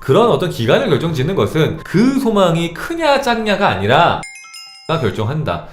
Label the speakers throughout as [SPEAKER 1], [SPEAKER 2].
[SPEAKER 1] 그런 어떤 기간을 결정짓는 것은 그 소망이 크냐 작냐가 아니라 가 결정한다.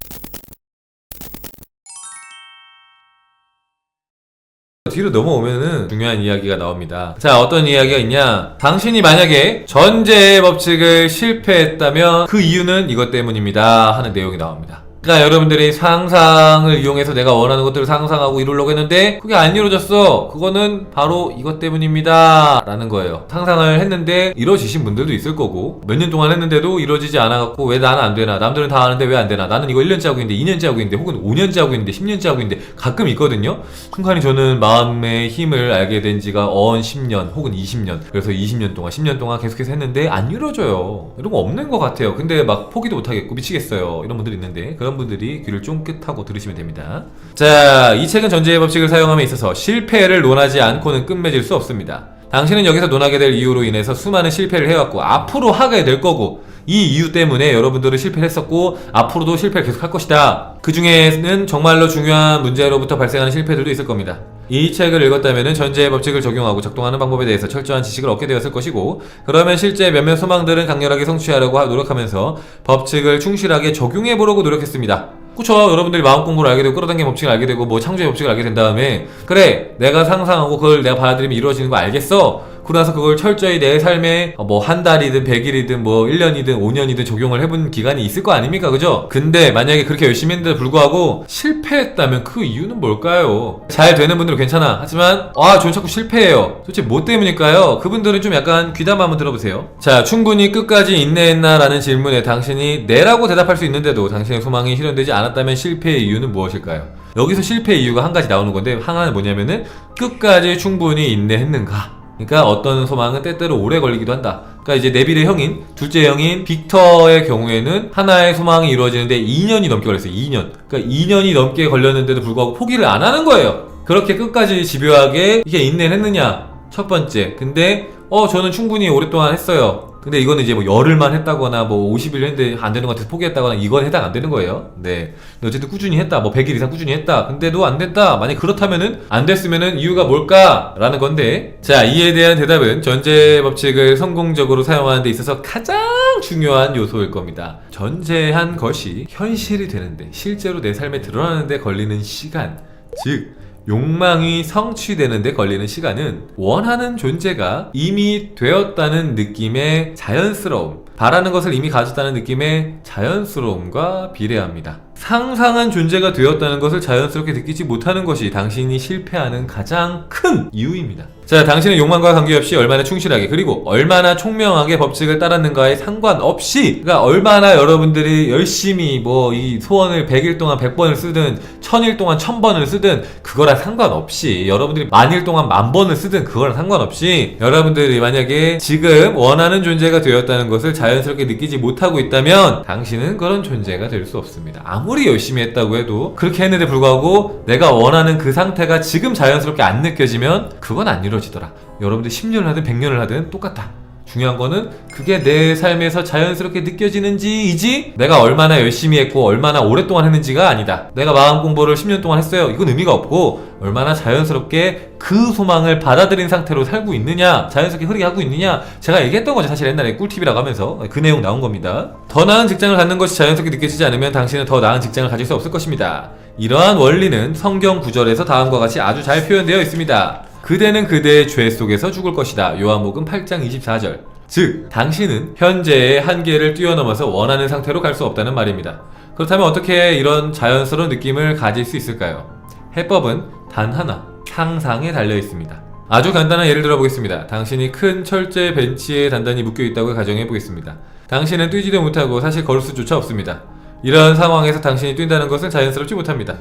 [SPEAKER 1] 뒤로 넘어오면은 중요한 이야기가 나옵니다. 자, 어떤 이야기가 있냐? 당신이 만약에 전제의 법칙을 실패했다면 그 이유는 이것 때문입니다 하는 내용이 나옵니다. 그러니까 여러분들이 상상을 이용해서 내가 원하는 것들을 상상하고 이루려고 했는데 그게 안 이루어졌어. 그거는 바로 이것 때문입니다 라는 거예요. 상상을 했는데 이루어지신 분들도 있을 거고, 몇 년 동안 했는데도 이루어지지 않아갖고 왜 나는 안 되나, 남들은 다 하는데 왜 안 되나, 나는 이거 1년째 하고 있는데 2년째 하고 있는데 혹은 5년째 하고 있는데 10년째 하고 있는데 가끔 있거든요. 순간에 저는 마음의 힘을 알게 된 지가 10년 혹은 20년, 그래서 20년 동안 10년 동안 계속해서 했는데 안 이루어져요. 이런 거 없는 것 같아요. 근데 막 포기도 못하겠고 미치겠어요 이런 분들이 있는데, 그런 분들이 귀를 쫑긋하고 들으시면 됩니다. 자, 이 책은 전제의 법칙을 사용함에 있어서 실패를 논하지 않고는 끝맺을 수 없습니다. 당신은 여기서 논하게 될 이유로 인해서 수많은 실패를 해왔고 앞으로 하게 될 거고, 이 이유 때문에 여러분들은 실패를 했었고 앞으로도 실패를 계속 할 것이다. 그 중에는 정말로 중요한 문제로부터 발생하는 실패들도 있을 겁니다. 이 책을 읽었다면 전제의 법칙을 적용하고 작동하는 방법에 대해서 철저한 지식을 얻게 되었을 것이고, 그러면 실제 몇몇 소망들은 강렬하게 성취하려고 노력하면서 법칙을 충실하게 적용해보려고 노력했습니다. 그쵸? 여러분들이 마음 공부를 알게 되고 끌어당김 법칙을 알게 되고 뭐 창조의 법칙을 알게 된 다음에, 그래 내가 상상하고 그걸 내가 받아들이면 이루어지는 거 알겠어. 그러고 나서 그걸 철저히 내 삶에 뭐 한 달이든 100일이든 뭐 1년이든 5년이든 적용을 해본 기간이 있을 거 아닙니까? 그죠? 근데 만약에 그렇게 열심히 했는데도 불구하고 실패했다면 그 이유는 뭘까요? 잘 되는 분들은 괜찮아. 하지만 저는 자꾸 실패해요. 도대체 뭐 때문일까요? 그분들은 좀 약간 귀담아 한번 들어보세요. 자, 충분히 끝까지 인내했나? 라는 질문에 당신이 네라고 대답할 수 있는데도 당신의 소망이 실현되지 않았다면 실패의 이유는 무엇일까요? 여기서 실패의 이유가 한 가지 나오는 건데, 하나는 뭐냐면은 끝까지 충분히 인내했는가? 그러니까 어떤 소망은 때때로 오래 걸리기도 한다. 그러니까 이제 네빌의 형인, 둘째 형인 빅터의 경우에는 하나의 소망이 이루어지는데 2년이 넘게 걸렸어요. 2년. 그러니까 2년이 넘게 걸렸는데도 불구하고 포기를 안 하는 거예요. 그렇게 끝까지 집요하게 이게 인내를 했느냐? 첫 번째. 근데 저는 충분히 오랫동안 했어요. 근데 이거는 이제 뭐 열흘만 했다거나 뭐 50일 했는데 안 되는 것 같아서 포기했다거나 이건 해당 안 되는 거예요. 네. 근데 어쨌든 꾸준히 했다. 뭐 100일 이상 꾸준히 했다. 근데도 안 됐다. 만약 그렇다면은 안 됐으면은 이유가 뭘까? 라는 건데, 자, 이에 대한 대답은 전제 법칙을 성공적으로 사용하는 데 있어서 가장 중요한 요소일 겁니다. 전제한 것이 현실이 되는데, 실제로 내 삶에 드러나는데 걸리는 시간, 즉 욕망이 성취되는데 걸리는 시간은 원하는 존재가 이미 되었다는 느낌의 자연스러움, 바라는 것을 이미 가졌다는 느낌의 자연스러움과 비례합니다. 상상한 존재가 되었다는 것을 자연스럽게 느끼지 못하는 것이 당신이 실패하는 가장 큰 이유입니다. 자, 당신은 욕망과 관계없이 얼마나 충실하게 그리고 얼마나 총명하게 법칙을 따랐는가에 상관없이, 그러니까 얼마나 여러분들이 열심히 뭐 이 소원을 100일 동안 100번을 쓰든 1000일 동안 1000번을 쓰든 그거랑 상관없이, 여러분들이 1000일 동안 10,000번을 쓰든 그거랑 상관없이, 여러분들이 만약에 지금 원하는 존재가 되었다는 것을 자연스럽게 느끼지 못하고 있다면 당신은 그런 존재가 될 수 없습니다. 아무리 열심히 했다고 해도, 그렇게 했는데 불구하고 내가 원하는 그 상태가 지금 자연스럽게 안 느껴지면 그건 안 이루어지더라. 여러분들 10년을 하든 100년을 하든 똑같다. 중요한 거는 그게 내 삶에서 자연스럽게 느껴지는지이지, 내가 얼마나 열심히 했고 얼마나 오랫동안 했는지가 아니다. 내가 마음 공부를 10년 동안 했어요. 이건 의미가 없고, 얼마나 자연스럽게 그 소망을 받아들인 상태로 살고 있느냐, 자연스럽게 흐르게 하고 있느냐. 제가 얘기했던 거죠. 사실 옛날에 꿀팁이라고 하면서 그 내용 나온 겁니다. 더 나은 직장을 갖는 것이 자연스럽게 느껴지지 않으면 당신은 더 나은 직장을 가질 수 없을 것입니다. 이러한 원리는 성경 구절에서 다음과 같이 아주 잘 표현되어 있습니다. 그대는 그대의 죄 속에서 죽을 것이다. 요한복음 8장 24절. 즉, 당신은 현재의 한계를 뛰어넘어서 원하는 상태로 갈 수 없다는 말입니다. 그렇다면 어떻게 이런 자연스러운 느낌을 가질 수 있을까요? 해법은 단 하나, 상상에 달려 있습니다. 아주 간단한 예를 들어보겠습니다. 당신이 큰 철제 벤치에 단단히 묶여있다고 가정해보겠습니다. 당신은 뛰지도 못하고 사실 걸을 수조차 없습니다. 이런 상황에서 당신이 뛴다는 것은 자연스럽지 못합니다.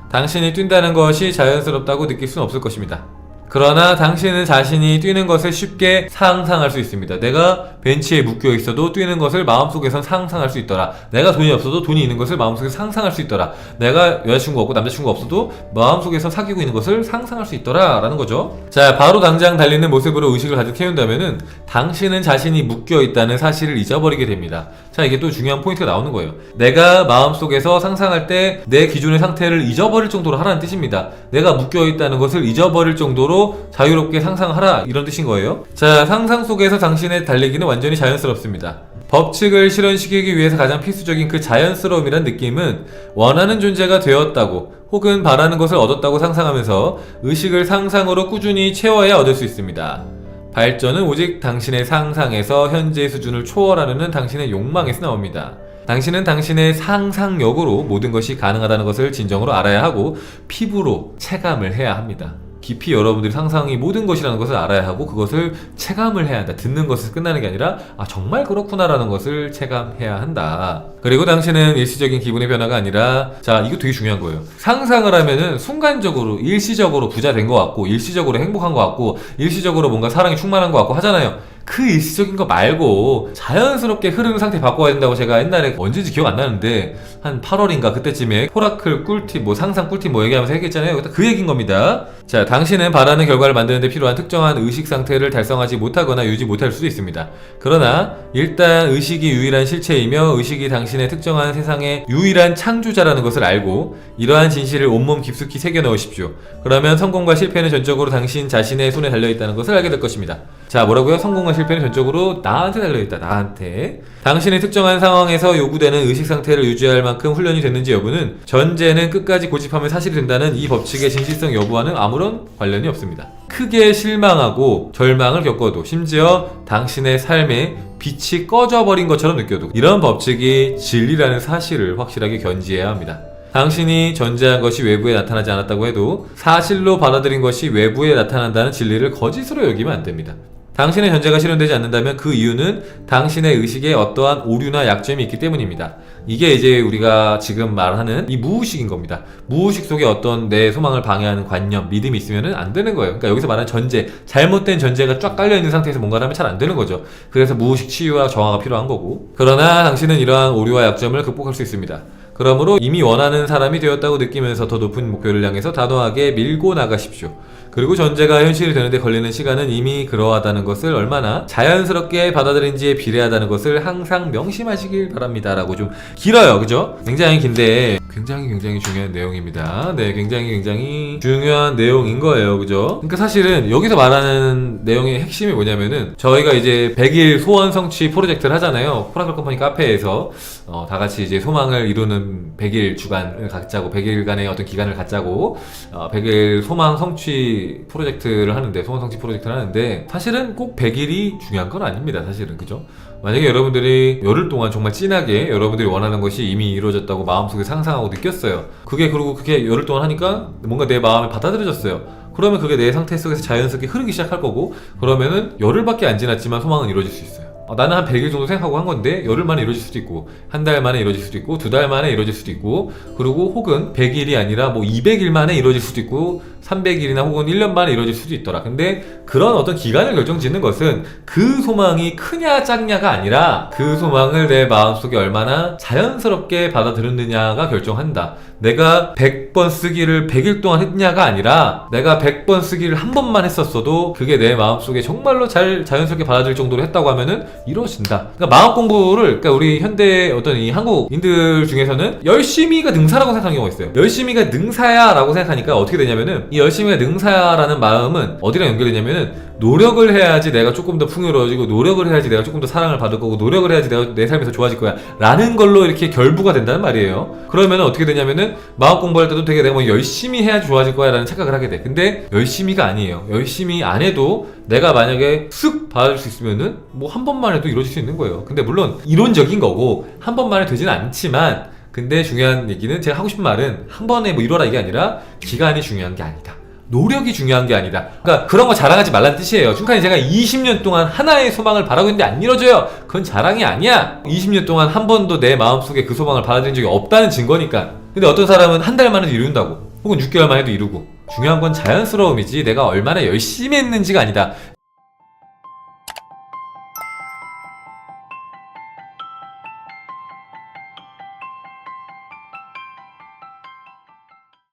[SPEAKER 1] 당신이 뛴다는 것이 자연스럽다고 느낄 수는 없을 것입니다. 그러나 당신은 자신이 뛰는 것을 쉽게 상상할 수 있습니다. 내가 벤치에 묶여 있어도 뛰는 것을 마음속에선 상상할 수 있더라. 내가 돈이 없어도 돈이 있는 것을 마음속에서 상상할 수 있더라. 내가 여자친구 없고 남자친구 없어도 마음속에서 사귀고 있는 것을 상상할 수 있더라 라는 거죠. 자, 바로 당장 달리는 모습으로 의식을 가득 채운다면은 당신은 자신이 묶여 있다는 사실을 잊어버리게 됩니다. 자, 이게 또 중요한 포인트가 나오는 거예요. 내가 마음속에서 상상할 때 내 기존의 상태를 잊어버릴 정도로 하라는 뜻입니다. 내가 묶여 있다는 것을 잊어버릴 정도로 정도로 자유롭게 상상하라, 이런 뜻인 거예요. 자, 상상 속에서 당신의 달리기는 완전히 자연스럽습니다. 법칙을 실현시키기 위해서 가장 필수적인 그 자연스러움이란 느낌은 원하는 존재가 되었다고 혹은 바라는 것을 얻었다고 상상하면서 의식을 상상으로 꾸준히 채워야 얻을 수 있습니다. 발전은 오직 당신의 상상에서 현재의 수준을 초월하려는 당신의 욕망에서 나옵니다. 당신은 당신의 상상력으로 모든 것이 가능하다는 것을 진정으로 알아야 하고 피부로 체감을 해야 합니다. 깊이 여러분들이 상상이 모든 것이라는 것을 알아야 하고 그것을 체감을 해야 한다. 듣는 것에서 끝나는 게 아니라 정말 그렇구나라는 것을 체감해야 한다. 그리고 당신은 일시적인 기분의 변화가 아니라, 자, 이거 되게 중요한 거예요. 상상을 하면은 순간적으로 일시적으로 부자 된 것 같고 일시적으로 행복한 것 같고 일시적으로 뭔가 사랑이 충만한 것 같고 하잖아요. 그 일시적인 거 말고 자연스럽게 흐르는 상태 바꿔야 된다고 제가 옛날에 언제인지 기억 안 나는데 한 8월인가 그때쯤에 호라클 꿀팁 상상 꿀팁 얘기하면서 얘기했잖아요. 그 얘기인 겁니다. 자, 당신은 바라는 결과를 만드는 데 필요한 특정한 의식 상태를 달성하지 못하거나 유지 못할 수도 있습니다. 그러나 일단 의식이 유일한 실체이며 의식이 당신의 특정한 세상의 유일한 창조자라는 것을 알고 이러한 진실을 온몸 깊숙이 새겨 넣으십시오. 그러면 성공과 실패는 전적으로 당신 자신의 손에 달려있다는 것을 알게 될 것입니다. 자, 뭐라고요? 성공과 실패는 전적으로 나한테 달려있다. 나한테. 당신의 특정한 상황에서 요구되는 의식 상태를 유지할 만큼 훈련이 됐는지 여부는 전제는 끝까지 고집하면 사실이 된다는 이 법칙의 진실성 여부와는 아무런 관련이 없습니다. 크게 실망하고 절망을 겪어도 심지어 당신의 삶에 빛이 꺼져버린 것처럼 느껴도 이런 법칙이 진리라는 사실을 확실하게 견지해야 합니다. 당신이 전제한 것이 외부에 나타나지 않았다고 해도 사실로 받아들인 것이 외부에 나타난다는 진리를 거짓으로 여기면 안 됩니다. 당신의 전제가 실현되지 않는다면 그 이유는 당신의 의식에 어떠한 오류나 약점이 있기 때문입니다. 이게 이제 우리가 지금 말하는 이 무의식인 겁니다. 무의식 속에 어떤 내 소망을 방해하는 관념, 믿음이 있으면 안 되는 거예요. 그러니까 여기서 말하는 전제, 잘못된 전제가 쫙 깔려있는 상태에서 뭔가를 하면 잘 안 되는 거죠. 그래서 무의식 치유와 정화가 필요한 거고, 그러나 당신은 이러한 오류와 약점을 극복할 수 있습니다. 그러므로 이미 원하는 사람이 되었다고 느끼면서 더 높은 목표를 향해서 단호하게 밀고 나가십시오. 그리고 전제가 현실이 되는데 걸리는 시간은 이미 그러하다는 것을 얼마나 자연스럽게 받아들인지에 비례하다는 것을 항상 명심하시길 바랍니다. 라고 좀 길어요. 그죠? 굉장히 긴데 굉장히 중요한 내용입니다. 네, 굉장히 중요한 내용인 거예요. 그죠? 그러니까 사실은 여기서 말하는 내용의 핵심이 뭐냐면은 저희가 이제 100일 소원 성취 프로젝트를 하잖아요. 코라클 컴퍼니 카페에서 다 같이 이제 소망을 이루는 100일 주간을 갖자고, 100일간의 어떤 기간을 갖자고 100일 소망 성취 프로젝트를 하는데, 소원 성취 프로젝트를 하는데 사실은 꼭 100일이 중요한 건 아닙니다. 사실은. 그죠? 만약에 여러분들이 열흘 동안 정말 진하게 여러분들이 원하는 것이 이미 이루어졌다고 마음속에 상상하고 느꼈어요. 그리고 그게 열흘 동안 하니까 뭔가 내 마음에 받아들여졌어요. 그러면 그게 내 상태 속에서 자연스럽게 흐르기 시작할 거고, 그러면은 열흘밖에 안 지났지만 소망은 이루어질 수 있어요. 나는 한 100일 정도 생각하고 한 건데 열흘 만에 이루어질 수도 있고, 한 달 만에 이루어질 수도 있고, 2달 만에 이루어질 수도 있고, 그리고 혹은 100일이 아니라 200일 만에 이루어질 수도 있고, 300일이나 혹은 1년 만에 이루어질 수도 있더라. 근데 그런 어떤 기간을 결정짓는 것은 그 소망이 크냐 작냐가 아니라 그 소망을 내 마음속에 얼마나 자연스럽게 받아들였느냐가 결정한다. 내가 100번 쓰기를 100일 동안 했냐가 아니라 내가 100번 쓰기를 한 번만 했었어도 그게 내 마음속에 정말로 자연스럽게 받아들일 정도로 했다고 하면은 이루어진다. 그러니까 마음 공부를, 그러니까 우리 현대 어떤 이 한국인들 중에서는 열심히가 능사라고 생각하는 경우가 있어요. 열심히가 능사야 라고 생각하니까 어떻게 되냐면은 이 열심히가 능사야라는 마음은 어디랑 연결되냐면은 노력을 해야지 내가 조금 더 풍요로워지고, 노력을 해야지 내가 조금 더 사랑을 받을 거고, 노력을 해야지 내가 내 삶에서 좋아질 거야 라는 걸로 이렇게 결부가 된다는 말이에요. 그러면 어떻게 되냐면은 마음 공부할 때도 되게 내가 뭐 열심히 해야지 좋아질 거야 라는 착각을 하게 돼. 근데 열심히가 아니에요. 열심히 안 해도 내가 만약에 쓱 받을 수 있으면은 뭐 한 번만 해도 이루어질 수 있는 거예요. 근데 물론 이론적인 거고 한 번만에 되지는 않지만, 근데 중요한 얘기는, 제가 하고 싶은 말은 한 번에 뭐 이뤄라 이게 아니라 기간이 중요한 게 아니다. 노력이 중요한 게 아니다. 그러니까 그런 거 자랑하지 말라는 뜻이에요. 중간에 제가 20년 동안 하나의 소망을 바라고 있는데 안 이루어져요. 그건 자랑이 아니야. 20년 동안 한 번도 내 마음속에 그 소망을 받아들인 적이 없다는 증거니까. 근데 어떤 사람은 한 달 만에도 이룬다고, 혹은 6개월 만에도 이루고. 중요한 건 자연스러움이지 내가 얼마나 열심히 했는지가 아니다.